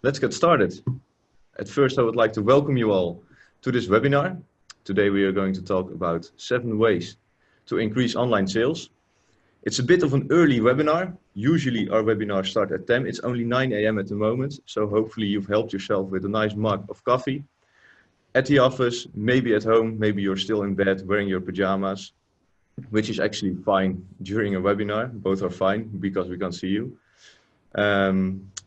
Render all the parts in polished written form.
Let's get started. At first, I would like to welcome you all to this webinar. Today, we are going to talk about 7 ways to increase online sales. It's a bit of an early webinar. Usually our webinars start at 10. It's only 9 a.m. at the moment. So hopefully you've helped yourself with a nice mug of coffee. At the office, maybe at home, maybe you're still in bed wearing your pajamas, which is actually fine during a webinar. Both are fine because we can't see you.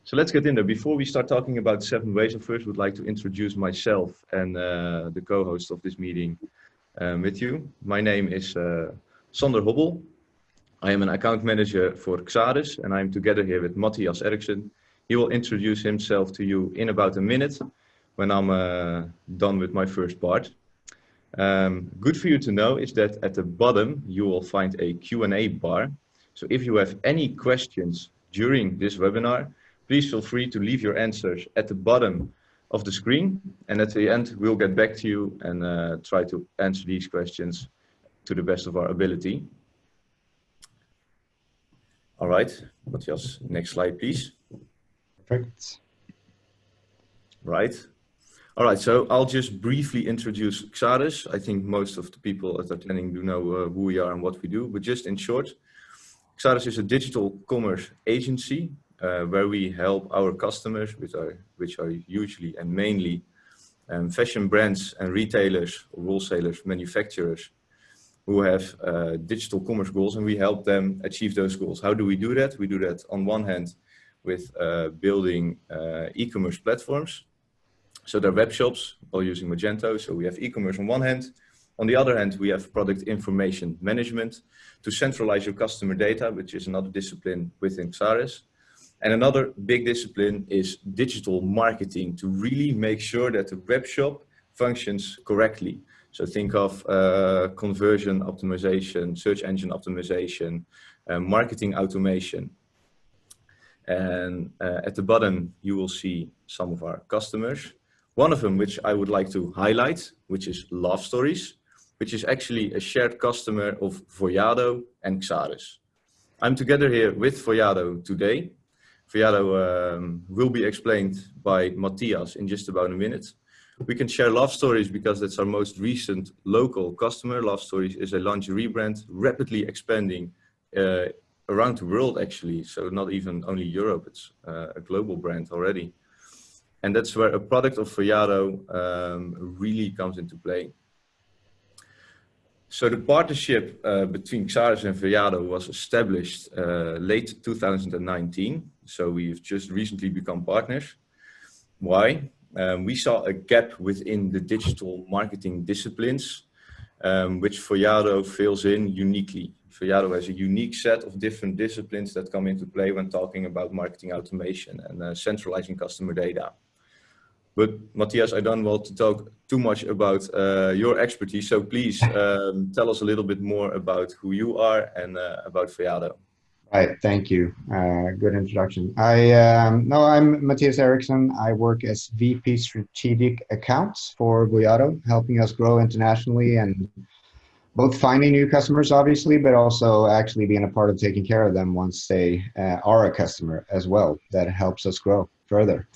So let's get in there. Before we start talking about 7 ways, I first would like to introduce myself and the co-host of this meeting with you. My name is Sander Hobbel. I am an account manager for Xaris, and I'm together here with Matthias Eriksen. He will introduce himself to you in about a minute when I'm done with my first part. Good for you to know is that at the bottom you will find a Q&A bar. So if you have any questions during this webinar, please feel free to leave your answers at the bottom of the screen. And at the end, we'll get back to you and try to answer these questions to the best of our ability. All right, Matthias, next slide, please. Perfect. Right. All right, so I'll just briefly introduce Xaris. I think most of the people attending do know who we are and what we do, but just in short, Xaris is a digital commerce agency where we help our customers, which are usually and mainly fashion brands and retailers, or wholesalers, manufacturers, who have digital commerce goals, and we help them achieve those goals. How do we do that? We do that on one hand with building e-commerce platforms. So they're web shops, all using Magento. So we have e-commerce on one hand. On the other hand, we have product information management to centralize your customer data, which is another discipline within Xaris. And another big discipline is digital marketing to really make sure that the web shop functions correctly. So think of conversion optimization, search engine optimization, marketing automation. And at the bottom, you will see some of our customers. One of them, which I would like to highlight, which is Love Stories, which is actually a shared customer of Voyado and Xaris. I'm together here with Voyado today. Voyado will be explained by Matthias in just about a minute. We can share Love Stories because that's our most recent local customer. Love Stories is a lingerie brand rapidly expanding around the world actually. So not even only Europe, it's a global brand already. And that's where a product of Voyado really comes into play. So the partnership between Xaris and Voyado was established late 2019. So we've just recently become partners. Why? We saw a gap within the digital marketing disciplines, which Voyado fills in uniquely. Voyado has a unique set of different disciplines that come into play when talking about marketing automation and centralizing customer data. But Matthias, I don't want to talk too much about your expertise, so please tell us a little bit more about who you are and about Voyado. Right, thank you. Good introduction. I'm Matthias Eriksen. I work as VP Strategic Accounts for Voyado, helping us grow internationally and both finding new customers, obviously, but also actually being a part of taking care of them once they are a customer as well. That helps us grow further.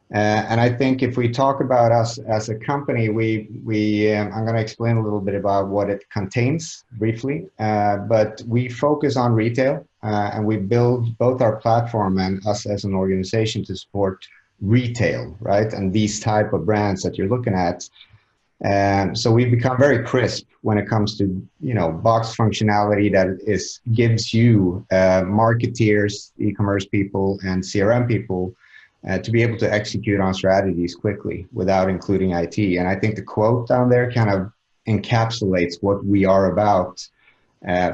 And I think if we talk about us as a company, I'm going to explain a little bit about what it contains briefly, but we focus on retail and we build both our platform and us as an organization to support retail, right? And these type of brands that you're looking at. So we've become very crisp when it comes to, box functionality that gives you marketeers, e-commerce people and CRM people to be able to execute on strategies quickly without including IT. And I think the quote down there kind of encapsulates what we are about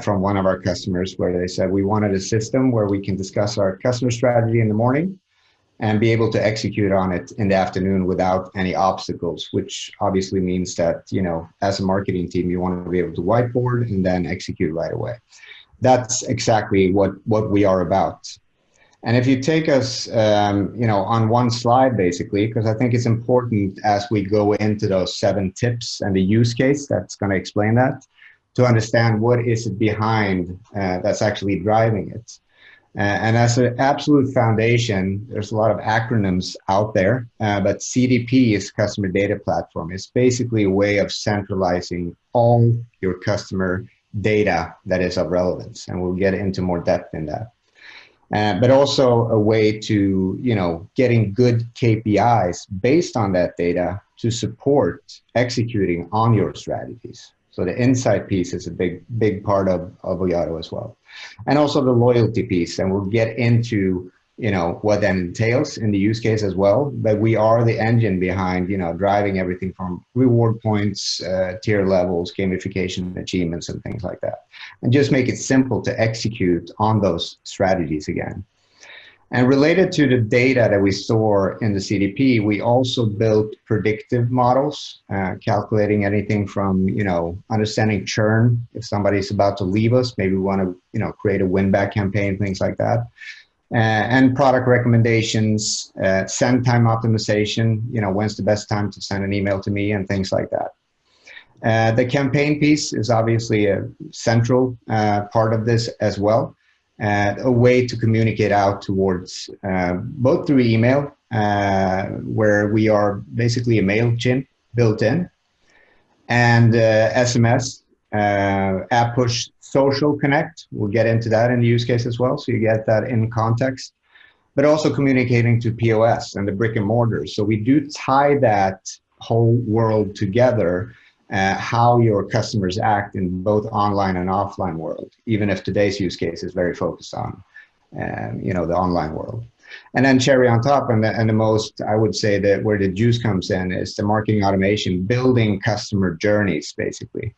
from one of our customers, where they said we wanted a system where we can discuss our customer strategy in the morning and be able to execute on it in the afternoon without any obstacles, which obviously means that, as a marketing team, you want to be able to whiteboard and then execute right away. That's exactly what we are about. And if you take us, on one slide, basically, because I think it's important as we go into those 7 tips and the use case that's going to explain that, to understand what is it behind that's actually driving it. And as an absolute foundation, there's a lot of acronyms out there, but CDP is Customer Data Platform. It's basically a way of centralizing all your customer data that is of relevance, and we'll get into more depth in that. But also a way to, getting good KPIs based on that data to support executing on your strategies. So the insight piece is a big part of Voyado as well. And also the loyalty piece, and we'll get into, what that entails in the use case as well. But we are the engine behind, driving everything from reward points, tier levels, gamification achievements, and things like that. And just make it simple to execute on those strategies again. And related to the data that we store in the CDP, we also built predictive models, calculating anything from, understanding churn. If somebody's about to leave us, maybe we want to, create a win-back campaign, things like that. And product recommendations, send time optimization, when's the best time to send an email to me, and things like that. The campaign piece is obviously a central part of this as well. A way to communicate out towards both through email, where we are basically a MailChimp built in, and SMS, app push social connect. We'll get into that in the use case as well, so you get that in context, but also communicating to POS and the brick and mortar. So we do tie that whole world together, how your customers act in both online and offline world, even if today's use case is very focused on, the online world. And then cherry on top, and the most, I would say that where the juice comes in is the marketing automation, building customer journeys, basically,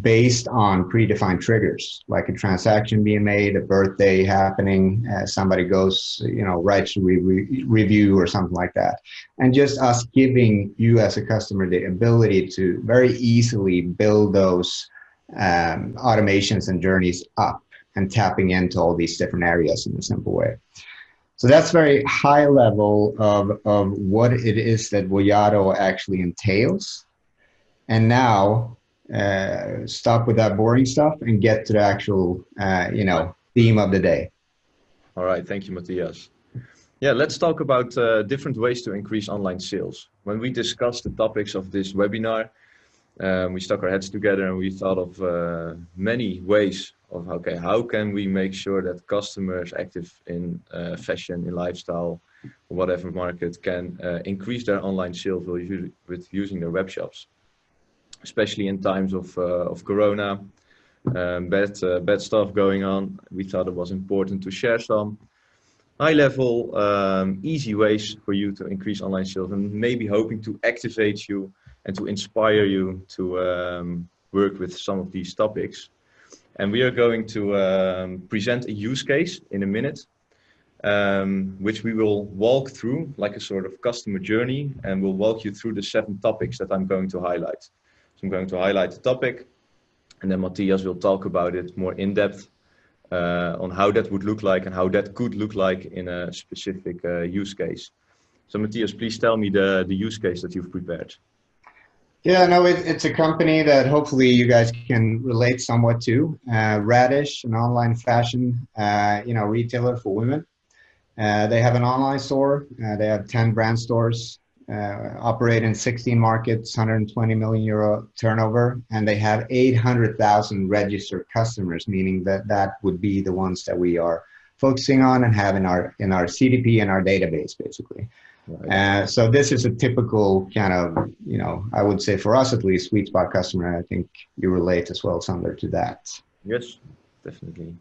based on predefined triggers, like a transaction being made, a birthday happening, somebody goes, writes a review or something like that. And just us giving you as a customer the ability to very easily build those automations and journeys up, and tapping into all these different areas in a simple way. So that's very high level of what it is that Voyado actually entails. And now stop with that boring stuff and get to the actual, theme of the day. All right, thank you, Matthias. Yeah, let's talk about different ways to increase online sales. When we discussed the topics of this webinar, we stuck our heads together and we thought of many ways of, how can we make sure that customers active in fashion, in lifestyle, or whatever market can increase their online sales with using their web shops. Especially in times of Corona, bad stuff going on. We thought it was important to share some high-level, easy ways for you to increase online sales, and maybe hoping to activate you and to inspire you to work with some of these topics. And we are going to present a use case in a minute, which we will walk through like a sort of customer journey, and we'll walk you through the 7 topics that I'm going to highlight. So I'm going to highlight the topic, and then Matthias will talk about it more in depth on how that would look like and how that could look like in a specific use case. So Matthias, please tell me the use case that you've prepared. Yeah, no, it's a company that hopefully you guys can relate somewhat to. Radish, an online fashion, retailer for women. They have an online store. They have 10 brand stores. Operate in 16 markets, 120 million euro turnover, and they have 800,000 registered customers, meaning that would be the ones that we are focusing on and have in our CDP and our database, basically. Right. So this is a typical kind of, I would say for us at least, sweet spot customer. I think you relate as well, Sander, to that. Yes, definitely.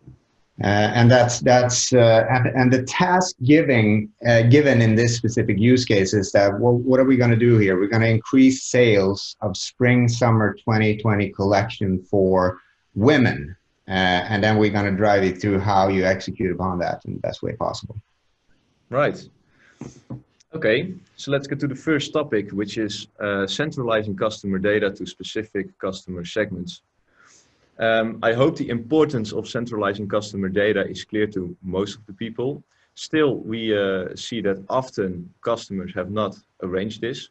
And and the task given in this specific use case is that, well, what are we going to do here? We're going to increase sales of spring summer 2020 collection for women, and then we're going to drive you through how you execute upon that in the best way possible. Right. Okay, so let's get to the first topic, which is centralizing customer data to specific customer segments. I hope the importance of centralizing customer data is clear to most of the people. Still, we see that often customers have not arranged this.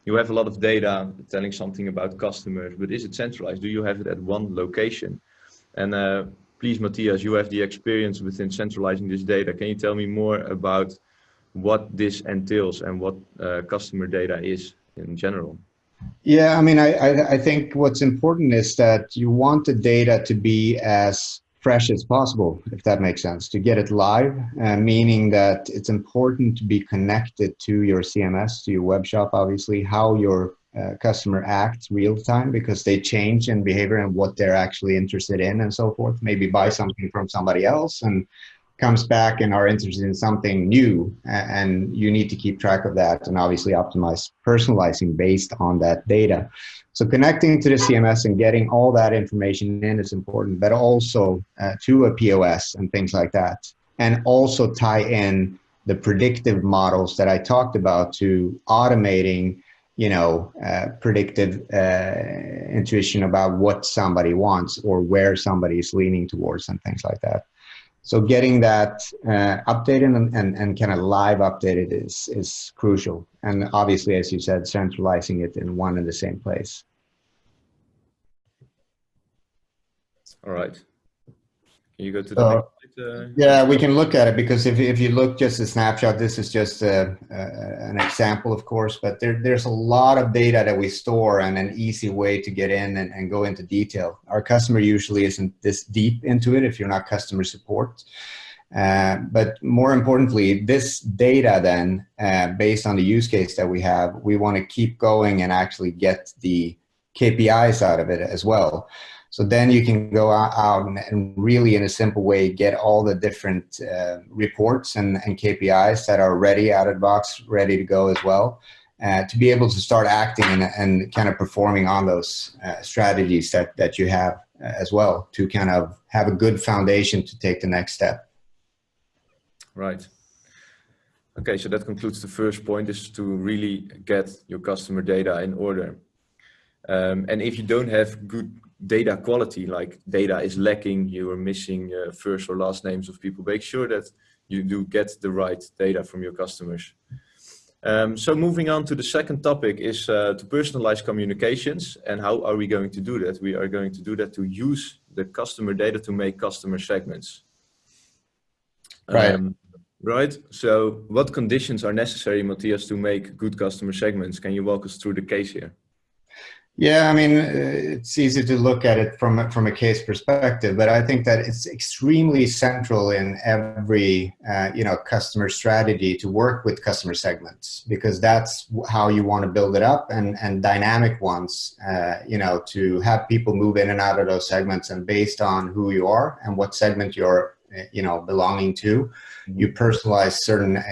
You have a lot of data telling something about customers, but is it centralized? Do you have it at one location? And please, Matthias, you have the experience within centralizing this data. Can you tell me more about what this entails and what customer data is in general? Yeah, I mean, I think what's important is that you want the data to be as fresh as possible, if that makes sense, to get it live, meaning that it's important to be connected to your CMS, to your web shop, obviously, how your customer acts real time, because they change in behavior and what they're actually interested in and so forth. Maybe buy something from somebody else and comes back and are interested in something new, and you need to keep track of that and obviously optimize personalizing based on that data. So connecting to the CMS and getting all that information in is important, but also to a POS and things like that. And also tie in the predictive models that I talked about to automating, predictive intuition about what somebody wants or where somebody is leaning towards and things like that. So getting that updated and kind of live updated is crucial. And obviously, as you said, centralizing it in one and the same place. All right. Can you go to the next slide? Yeah, we can look at it, because if you look just a snapshot, this is just an example, of course, but there's a lot of data that we store and an easy way to get in and go into detail. Our customer usually isn't this deep into it if you're not customer support. But more importantly, this data then, based on the use case that we have, we want to keep going and actually get the KPIs out of it as well. So then you can go out and really, in a simple way, get all the different reports and KPIs that are ready out of the box, ready to go as well, to be able to start acting and kind of performing on those strategies that you have as well, to kind of have a good foundation to take the next step. Right. Okay, so that concludes the first point, is to really get your customer data in order. And if you don't have good data quality, like data is lacking, you are missing first or last names of people, make sure that you do get the right data from your customers. So moving on to the second topic is to personalize communications. And how are we going to do that? We are going to do that to use the customer data to make customer segments. Right. So what conditions are necessary, Matthias, to make good customer segments? Can you walk us through the case here? Yeah, I mean, it's easy to look at it from a case perspective, but I think that it's extremely central in every customer strategy to work with customer segments, because that's how you want to build it up, and dynamic ones, to have people move in and out of those segments, and based on who you are and what segment you're belonging to, you personalize certain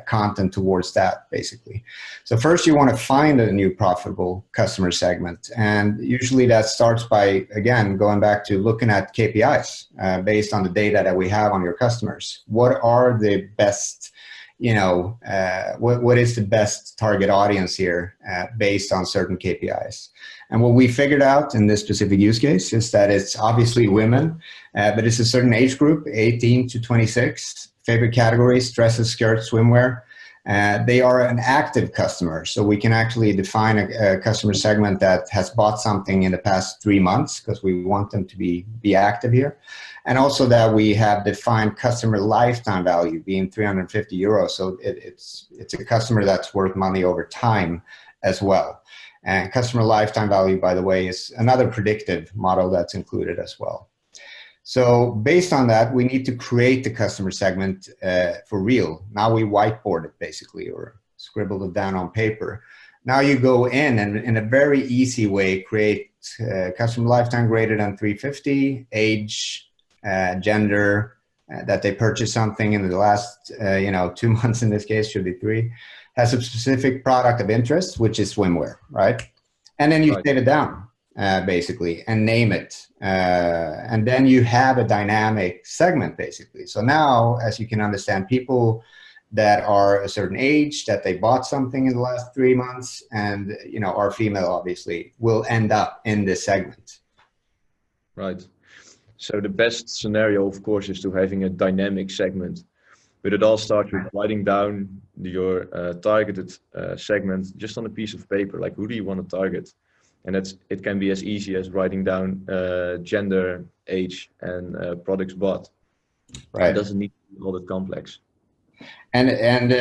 content towards that, basically. So first you want to find a new profitable customer segment, and usually that starts by, again, going back to looking at KPIs based on the data that we have on your customers. What are the best, what is the best target audience here based on certain KPIs? And what we figured out in this specific use case is that it's obviously women, but it's a certain age group, 18 to 26. Favorite categories: dresses, skirts, swimwear. They are an active customer, so we can actually define a customer segment that has bought something in the past 3 months, because we want them to be active here. And also that we have defined customer lifetime value being 350 euros. So it's a customer that's worth money over time as well. And customer lifetime value, by the way, is another predictive model that's included as well. So based on that, we need to create the customer segment for real. Now we whiteboard it, basically, or scribble it down on paper. Now you go in and, in a very easy way, create customer lifetime greater than 350, age, gender, that they purchased something in the last 2 months, in this case, should be 3, has a specific product of interest, which is swimwear, right? And then you state it down, basically, and name it. And then you have a dynamic segment, basically. So now, as you can understand, people that are a certain age, that they bought something in the last 3 months, and are female, obviously, will end up in this segment. Right. So the best scenario, of course, is to having a dynamic segment. But it all starts with writing down your targeted segment just on a piece of paper. Like, who do you want to target? And it can be as easy as writing down gender, age, and products bought. Right. It doesn't need to be all that complex. And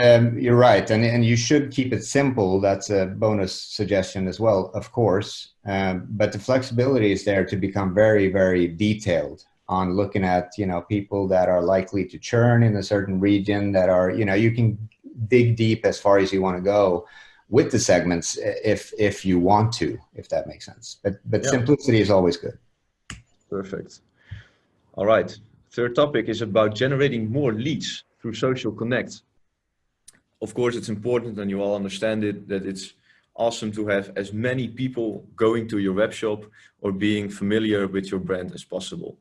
you're right, and you should keep it simple. That's a bonus suggestion as well, of course. But the flexibility is there to become very, very detailed on looking at, you know, people that are likely to churn in a certain region, that are, you know, you can dig deep as far as you want to go with the segments if you want to, if that makes sense. But yeah, simplicity is always good. Perfect. All right. Third topic is about generating more leads through social connect. Of course, it's important, and you all understand it, that it's awesome to have as many people going to your web shop or being familiar with your brand as possible.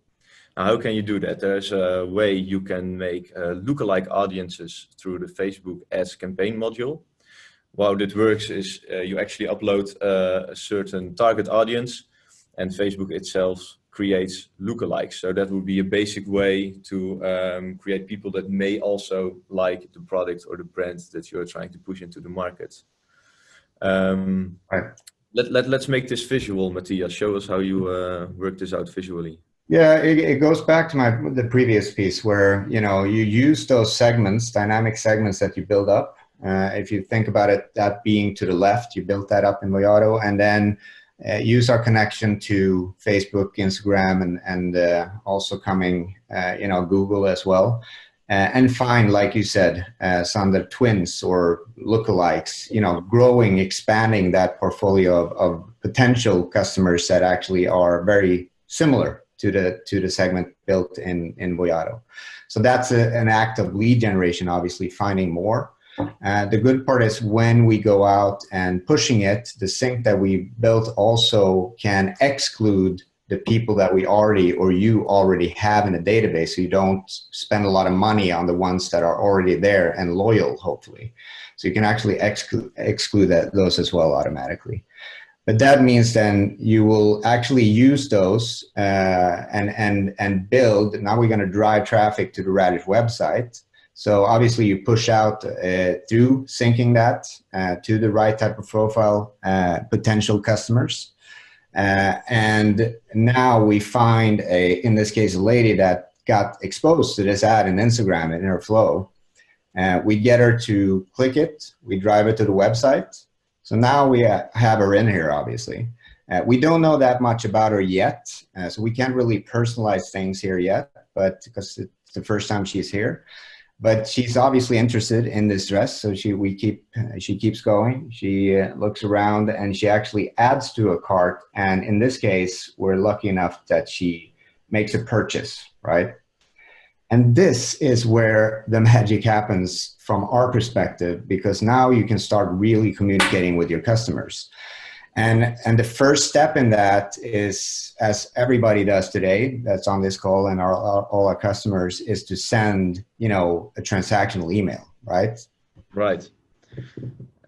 Now, how can you do that? There's a way you can make lookalike audiences through the Facebook ads campaign module. How it works is you actually upload a certain target audience, and Facebook itself creates lookalikes. So that would be a basic way to create people that may also like the product or the brand that you're trying to push into the market. Right. Let's make this visual, Matthias. Show us how you work this out visually. Yeah, it goes back to the previous piece where, you know, you use those segments, dynamic segments that you build up. If you think about it, that being to the left, you built that up in Voyado, and then use our connection to Facebook, Instagram, and also coming, you know, Google as well. And find, like you said, some of the twins or lookalikes, you know, growing, expanding that portfolio of potential customers that actually are very similar to the segment built in Voyado. So that's an act of lead generation, obviously finding more. The good part is when we go out and pushing it, the sync that we built also can exclude the people that we already, or you already have in a database, so you don't spend a lot of money on the ones that are already there and loyal, hopefully. So you can actually exclude those as well automatically. But that means then you will actually use those and build. Now we're going to drive traffic to the Radish website. So obviously you push out through syncing that to the right type of profile, potential customers. And now we find in this case, a lady that got exposed to this ad in Instagram in her flow. We get her to click it. We drive it to the website. So now we have her in here, obviously. We don't know that much about her yet, so we can't really personalize things here yet, but because it's the first time she's here. But she's obviously interested in this dress, so she keeps going. She looks around and she actually adds to a cart. And in this case, we're lucky enough that she makes a purchase, right? And this is where the magic happens from our perspective, because now you can start really communicating with your customers. And the first step in that is, as everybody does today that's on this call and all our customers, is to send, you know, a transactional email, right? Right.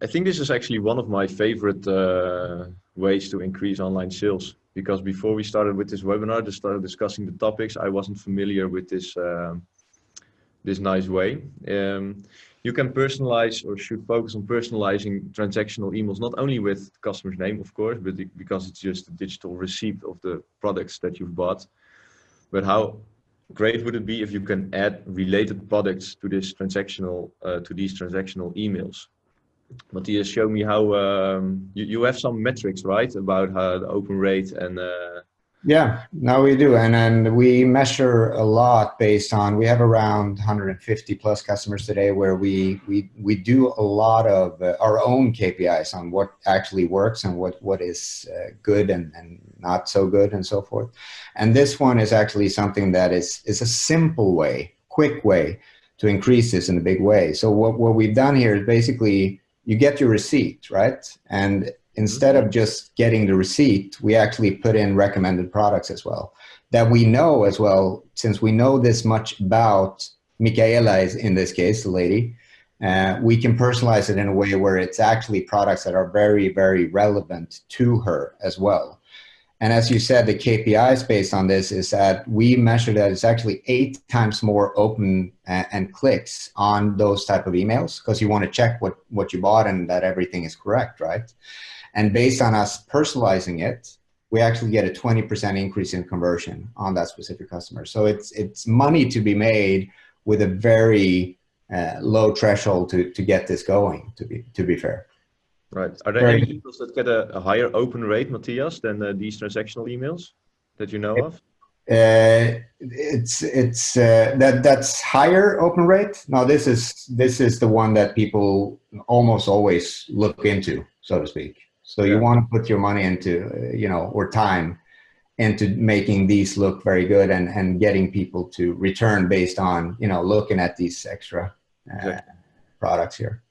I think this is actually one of my favorite ways to increase online sales, because before we started with this webinar, just started discussing the topics, I wasn't familiar with this this nice way. You can personalize, or should focus on personalizing transactional emails, not only with the customer's name, of course, but because it's just a digital receipt of the products that you've bought. But how great would it be if you can add related products to this transactional, to these transactional emails? Matthias, show me how you have some metrics, right, about how the open rate and. Yeah, no, we do. And we measure a lot based on, we have around 150 plus customers today where we do a lot of our own KPIs on what actually works and what is good and not so good and so forth. And this one is actually something that is a simple way, quick way to increase this in a big way. So what we've done here is basically you get your receipt, right? And instead of just getting the receipt, we actually put in recommended products as well, that we know as well, since we know this much about Michaela, is in this case, the lady, we can personalize it in a way where it's actually products that are very, very relevant to her as well. And as you said, the KPIs based on this is that we measure that it's actually 8 times more open and clicks on those type of emails, because you want to check what you bought and that everything is correct, right? And based on us personalizing it, we actually get a 20% increase in conversion on that specific customer. So it's money to be made with a very low threshold to get this going, to be fair. Right. Are there any emails that get a higher open rate, Matthias, than these transactional emails that you know of? That's higher open rate. Now this is the one that people almost always look into, so to speak. So you want to put your money into, or time into making these look very good and getting people to return based on, looking at these extra products here.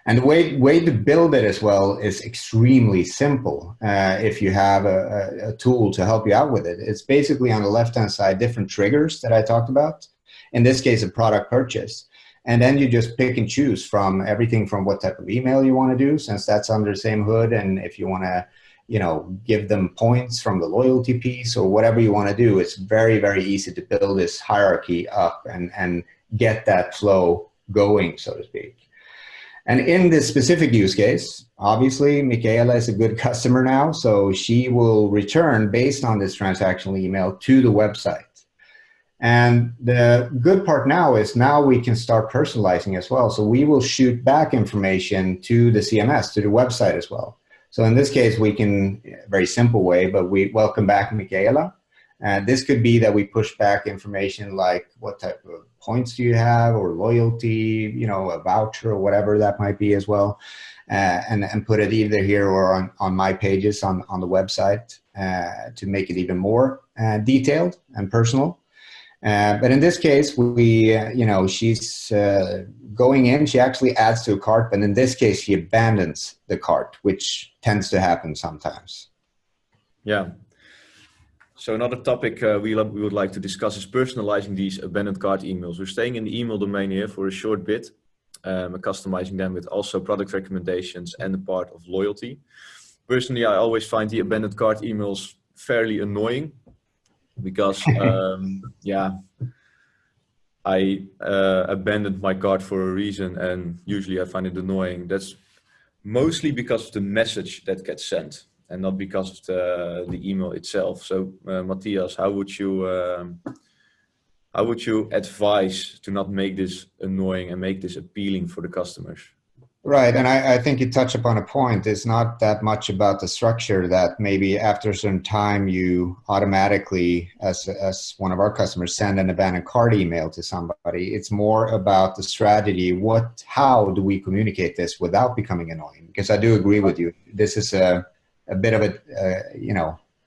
And the way to build it as well is extremely simple. If you have a tool to help you out with it, it's basically on the left-hand side, different triggers that I talked about. In this case, a product purchase. And then you just pick and choose from everything from what type of email you want to do, since that's under the same hood. And if you want to, give them points from the loyalty piece or whatever you want to do, it's very, very easy to build this hierarchy up and get that flow going, so to speak. And in this specific use case, obviously, Michaela is a good customer now, so she will return based on this transactional email to the website. And the good part now is we can start personalizing as well. So we will shoot back information to the CMS, to the website as well. So in this case, we can, very simple way, but we welcome back Michaela. This could be that we push back information like what type of points do you have, or loyalty, a voucher or whatever that might be as well, and put it either here or on my pages on the website to make it even more detailed and personal. But in this case, she's going in, she actually adds to a cart, but in this case, she abandons the cart, which tends to happen sometimes. Yeah. So another topic we would like to discuss is personalizing these abandoned cart emails. We're staying in the email domain here for a short bit, customizing them with also product recommendations and a part of loyalty. Personally, I always find the abandoned cart emails fairly annoying because, I abandoned my cart for a reason, and usually I find it annoying. That's mostly because of the message that gets sent, and not because of the email itself. So, Matthias, how would you advise to not make this annoying and make this appealing for the customers? Right, and I think you touch upon a point. It's not that much about the structure that maybe after a certain time you automatically, as one of our customers, send an abandoned cart email to somebody. It's more about the strategy. How do we communicate this without becoming annoying? Because I do agree with you. This is a bit of a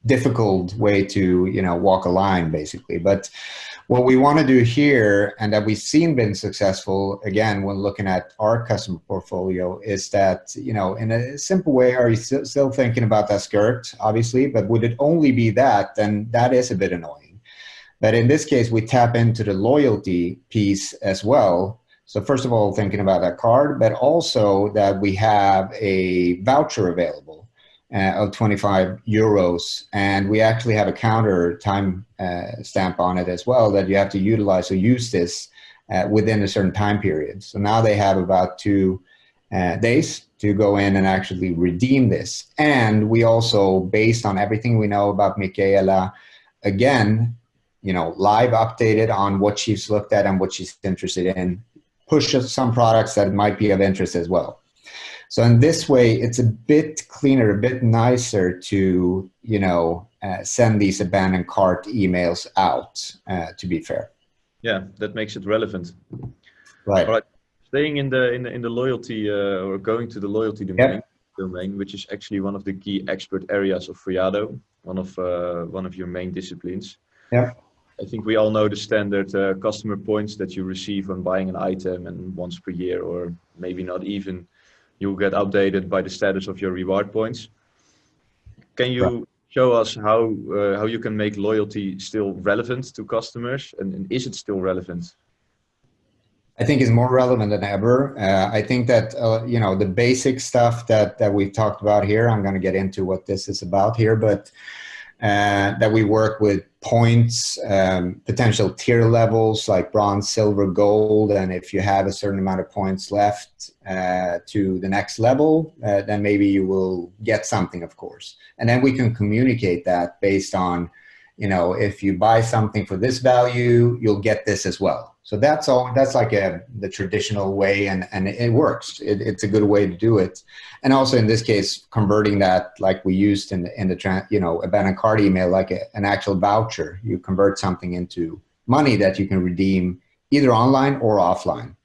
difficult way to walk a line, basically. But what we want to do here, and that we've seen been successful, again, when looking at our customer portfolio, is that, in a simple way, are you still thinking about that skirt, obviously, but would it only be that, then that is a bit annoying. But in this case, we tap into the loyalty piece as well. So first of all, thinking about that card, but also that we have a voucher available of 25 euros. And we actually have a counter time stamp on it as well that you have to utilize or use this within a certain time period. So now they have about 2 days to go in and actually redeem this. And we also, based on everything we know about Michaela, again, live updated on what she's looked at and what she's interested in, push some products that might be of interest as well. So in this way, it's a bit cleaner, a bit nicer to, send these abandoned cart emails out, to be fair. Yeah, that makes it relevant. Right. All right. Staying in the loyalty or going to the loyalty domain, which is actually one of the key expert areas of Voyado, one of your main disciplines. Yeah. I think we all know the standard customer points that you receive when buying an item, and once per year, or maybe not even, you'll get updated by the status of your reward points. Can you show us how you can make loyalty still relevant to customers, and is it still relevant? I think it's more relevant than ever. I think that, the basic stuff that we've talked about here, I'm going to get into what this is about here, but that we work with points, potential tier levels like bronze, silver, gold. And if you have a certain amount of points left to the next level, then maybe you will get something, of course. And then we can communicate that based on, if you buy something for this value, you'll get this as well. So that's all. That's like the traditional way, and it works. It's a good way to do it. And also in this case, converting that like we used in the abandoned cart email, like an actual voucher. You convert something into money that you can redeem either online or offline.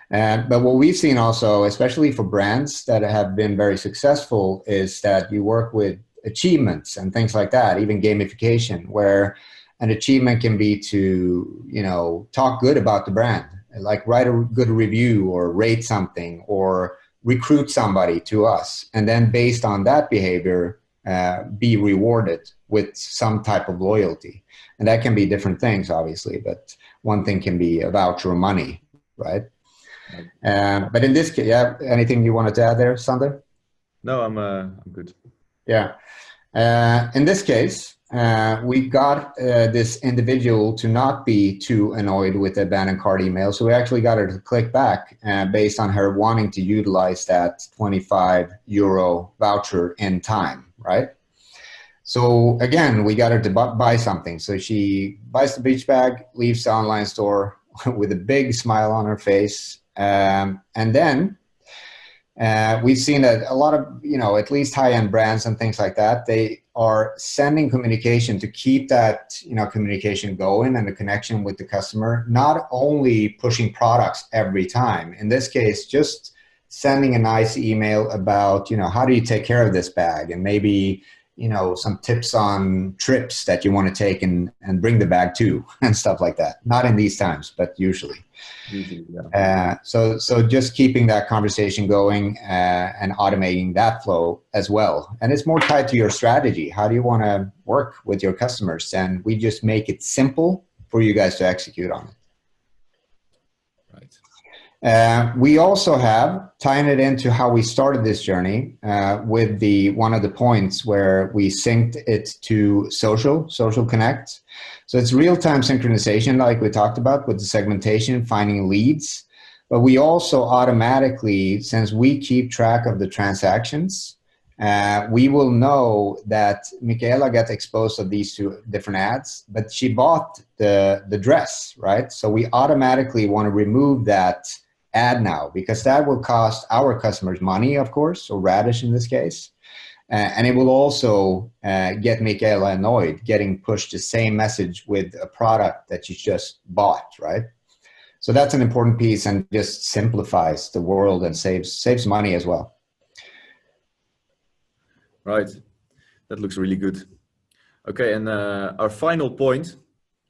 But what we've seen also, especially for brands that have been very successful, is that you work with achievements and things like that, even gamification, where an achievement can be to, talk good about the brand, like write a good review or rate something or recruit somebody to us. And then based on that behavior, be rewarded with some type of loyalty. And that can be different things, obviously, but one thing can be a voucher or money, right? But in this case, yeah, anything you wanted to add there, Sander? No, I'm good. Yeah. In this case, we got this individual to not be too annoyed with the abandoned cart email. So we actually got her to click back based on her wanting to utilize that 25 euro voucher in time, right? So again, we got her to buy something. So she buys the beach bag, leaves the online store with a big smile on her face. And then we've seen that a lot of, at least high-end brands and things like that, they are sending communication to keep that, communication going and the connection with the customer, not only pushing products every time. In this case, just sending a nice email about, how do you take care of this bag? And maybe, some tips on trips that you want to take and bring the bag to and stuff like that. Not in these times, but usually. Yeah. So just keeping that conversation going and automating that flow as well. And it's more tied to your strategy. How do you want to work with your customers? And we just make it simple for you guys to execute on it. Right. We also have, tying it into how we started this journey with one of the points where we synced it to social connect. So it's real-time synchronization like we talked about with the segmentation, finding leads. But we also automatically, since we keep track of the transactions, we will know that Michaela got exposed to these two different ads, but she bought the dress, right? So we automatically want to remove that ad now, because that will cost our customers money, of course, or Radish in this case. And it will also get Michaela annoyed getting pushed the same message with a product that you just bought, right? So that's an important piece and just simplifies the world and saves money as well. Right. That looks really good. Okay, and our final point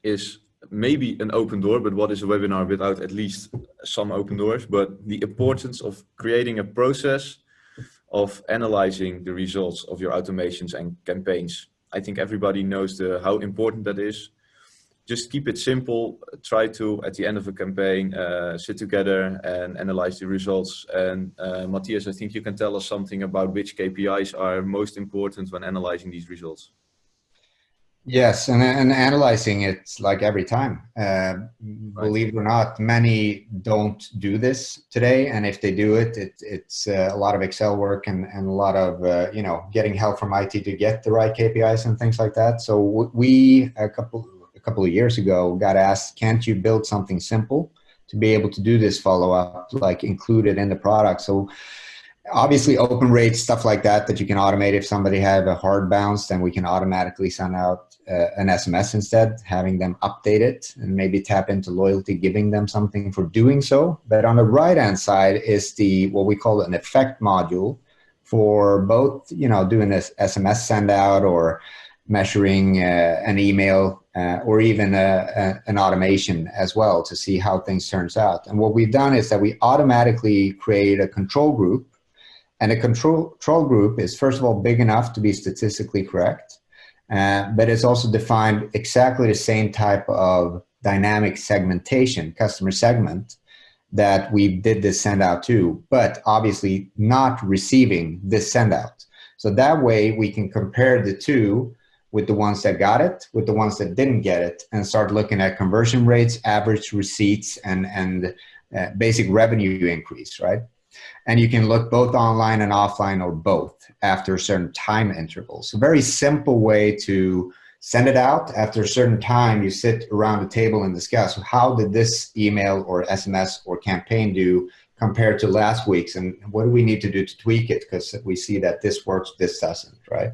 is maybe an open door, but what is a webinar without at least some open doors? But the importance of creating a process of analyzing the results of your automations and campaigns. I think everybody knows how important that is. Just keep it simple. Try to, at the end of a campaign, sit together and analyze the results. And Matthias, I think you can tell us something about which KPIs are most important when analyzing these results. Yes, and analyzing it like every time. Believe it or not, many don't do this today, and if they do it, it's a lot of Excel work and a lot of getting help from IT to get the right KPIs and things like that. So we a couple of years ago got asked, can't you build something simple to be able to do this follow-up, like included in the product? So obviously open rates, stuff like that you can automate. If somebody have a hard bounce, then we can automatically send out an SMS instead, having them update it and maybe tap into loyalty, giving them something for doing so. But on the right-hand side is what we call an effect module for both, doing this SMS send out or measuring an email or even an automation as well to see how things turns out. And what we've done is that we automatically create a control group. And a control group is, first of all, big enough to be statistically correct, but it's also defined exactly the same type of dynamic segmentation, customer segment, that we did this send out to, but obviously not receiving this send out. So that way we can compare the two with the ones that got it, with the ones that didn't get it, and start looking at conversion rates, average receipts, and basic revenue increase, right? And you can look both online and offline or both after certain time intervals. A very simple way to send it out. After a certain time, you sit around the table and discuss how did this email or SMS or campaign do compared to last week's, and what do we need to do to tweak it, because we see that this works, this doesn't, right?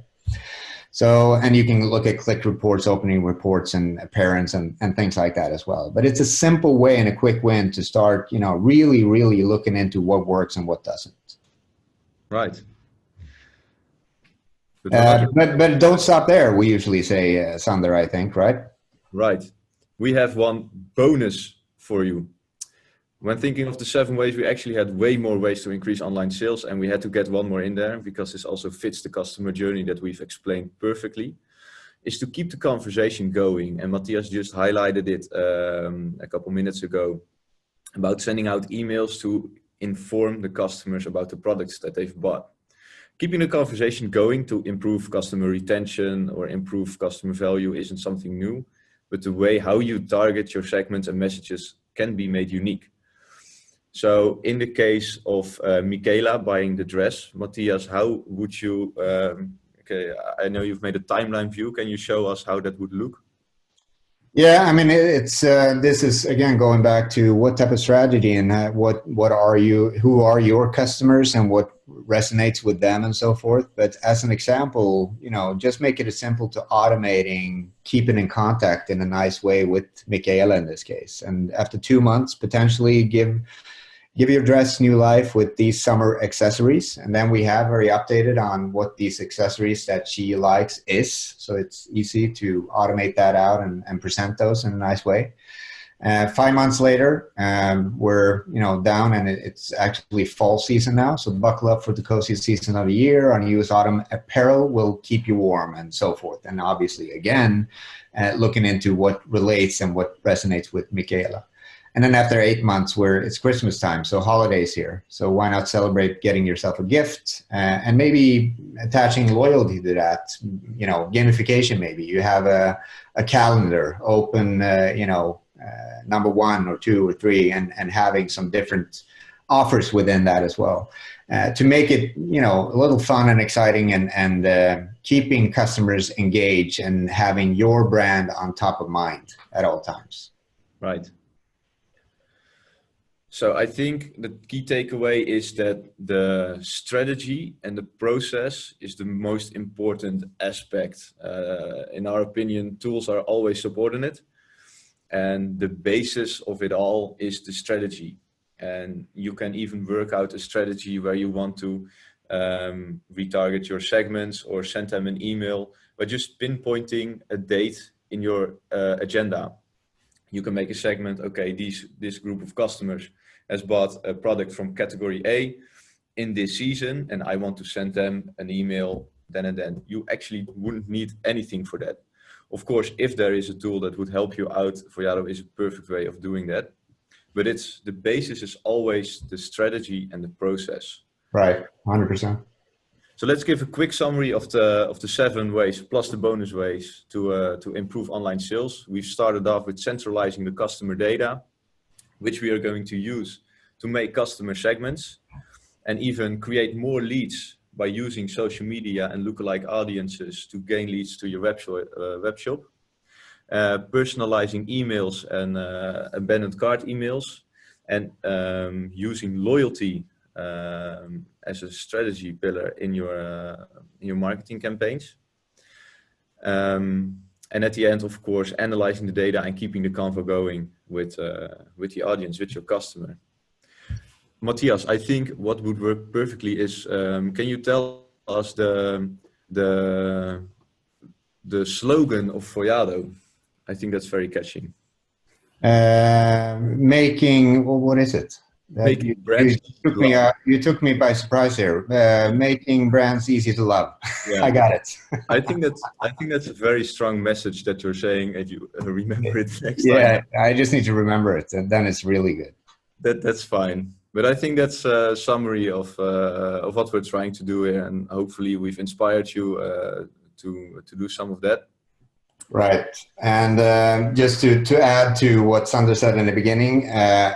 So, and you can look at click reports, opening reports, and appearance, and things like that as well. But it's a simple way and a quick win to start, you know, really, really looking into what works and what doesn't. Right. But don't stop there. We usually say, Sander, I think, right? Right. We have one bonus for you. When thinking of the 7 ways, we actually had way more ways to increase online sales, and we had to get one more in there because this also fits the customer journey that we've explained perfectly, is to keep the conversation going. And Matthias just highlighted it a couple minutes ago about sending out emails to inform the customers about the products that they've bought. Keeping the conversation going to improve customer retention or improve customer value isn't something new, but the way how you target your segments and messages can be made unique. So in the case of Michaela buying the dress, Matthias, how would you, okay, I know you've made a timeline view. Can you show us how that would look? Yeah, I mean, it's this is again going back to what type of strategy and what are you, who are your customers and what resonates with them and so forth. But as an example, you know, just make it as simple to automating, keeping in contact in a nice way with Michaela in this case. And after 2 months, potentially give your dress new life with these summer accessories. And then we have very updated on what these accessories that she likes is. So it's easy to automate that out and present those in a nice way. 5 months later, we're, you know, down and it's actually fall season now. So buckle up for the coziest season of the year. Our newest autumn apparel will keep you warm and so forth. And obviously, again, looking into what relates and what resonates with Michaela. And then after 8 months, where it's Christmas time, so holidays here. So why not celebrate getting yourself a gift and maybe attaching loyalty to that, you know, gamification maybe. You have a calendar, open, you know, number 1 or 2 or 3 and having some different offers within that as well. To make it, you know, a little fun and exciting and keeping customers engaged and having your brand on top of mind at all times. Right. So I think the key takeaway is that the strategy and the process is the most important aspect. In our opinion, tools are always subordinate, and the basis of it all is the strategy. And you can even work out a strategy where you want to retarget your segments or send them an email by just pinpointing a date in your agenda. You can make a segment, okay, this group of customers has bought a product from category A in this season, and I want to send them an email then and then. You actually wouldn't need anything for that. Of course, if there is a tool that would help you out, Voyado is a perfect way of doing that. But it's the basis is always the strategy and the process. Right, 100%. So let's give a quick summary of the 7 ways plus the bonus ways to improve online sales. We've started off with centralizing the customer data, which we are going to use to make customer segments and even create more leads by using social media and lookalike audiences to gain leads to your web shop. Personalizing emails and abandoned cart emails, and using loyalty as a strategy pillar in your marketing campaigns. And at the end, of course, analyzing the data and keeping the convo going with the audience, with your customer. Matthias, I think what would work perfectly is, can you tell us the slogan of Voyado? I think that's very catchy. Making, well, what is it? Making brands you took me by surprise here. Making brands easy to love. Yeah. I got it. I think that's a very strong message that you're saying. If you remember it next time. Yeah, I just need to remember it, and then it's really good. That's fine. But I think that's a summary of what we're trying to do here, and hopefully we've inspired you to do some of that. Right. And just to add to what Sander said in the beginning,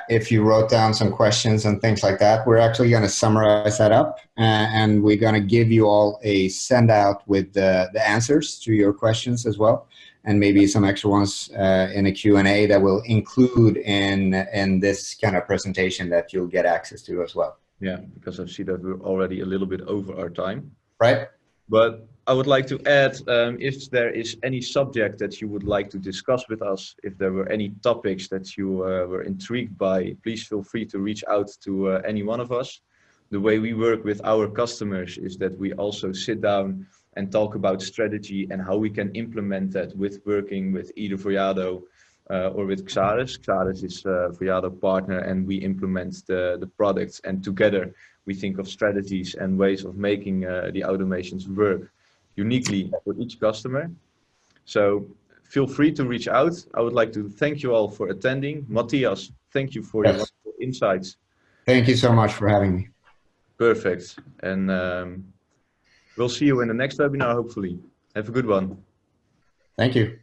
if you wrote down some questions and things like that, we're actually going to summarize that up, and we're going to give you all a send out with the answers to your questions as well, and maybe some extra ones in a Q&A that we'll include in this kind of presentation that you'll get access to as well. Yeah, because I see that we're already a little bit over our time. Right. But I would like to add, if there is any subject that you would like to discuss with us, if there were any topics that you were intrigued by, please feel free to reach out to any one of us. The way we work with our customers is that we also sit down and talk about strategy and how we can implement that with working with either Voyado or with Xaris. Xaris is a Voyado partner, and we implement the products, and together we think of strategies and ways of making the automations work uniquely for each customer. So feel free to reach out. I would like to thank you all for attending. Matthias, thank you for your wonderful insights. Thank you so much for having me. Perfect. And we'll see you in the next webinar, hopefully. Have a good one. Thank you.